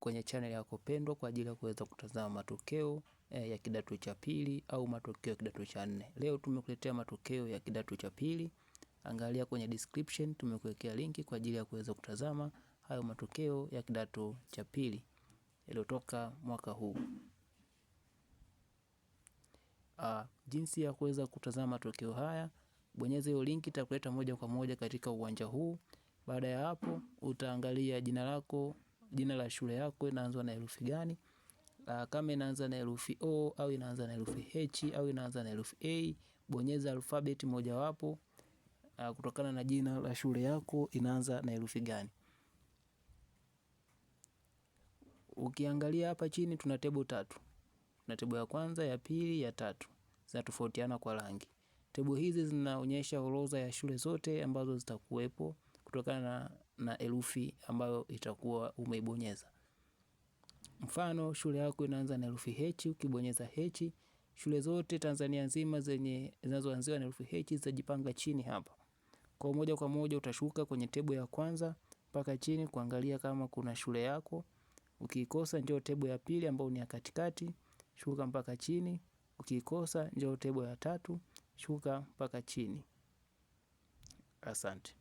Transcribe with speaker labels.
Speaker 1: kwenye channel yako pendwa kwa ajili ya kuweza kutazama matokeo ya kidato cha pili au matokeo ya kidato cha nne. Leo tumekuletea matokeo ya kidato cha pili. Angalia kwenye description, tumekuwekea linki kwa ajili ya kuweza kutazama hayo matokeo ya kidato cha pili yaliyotoka mwaka huu. Jinsi ya kuweza kutazama matokeo haya, bonyeza hiyo linki, itakuleta moja kwa moja katika uwanja huu. Baada ya hapo utaangalia jina lako, jina la shule yako inaanza na herufi gani. Kama inaanza na herufi O au inaanza na herufi H au inaanza na herufi A, bonyeza alfabeti mojawapo kutokana na jina la shule yako inaanza na herufi gani. Ukiangalia hapa chini tuna tebo tatu. Tuna tebo ya kwanza, ya pili, ya tatu. Zinatofautiana kwa rangi. Tebo hizi zinaonyesha orodha ya shule zote ambazo zitakuwepo kutokana na herufi ambayo itakuwa umeibonyeza. Mfano, shule yako inaanza na herufi H, ukibonyeza H, shule zote Tanzania nzima zenye zinazoanzia na herufi H zitajipanga chini hapa. Kwa moja utashuka kwenye tebo ya kwanza mpaka chini kuangalia kama kuna shule yako. Ukikosa njoo tebo ya pili ambayo ni ya katikati, shuka mpaka chini. Ukikosa njoo tebo ya tatu, shuka mpaka chini. Asante.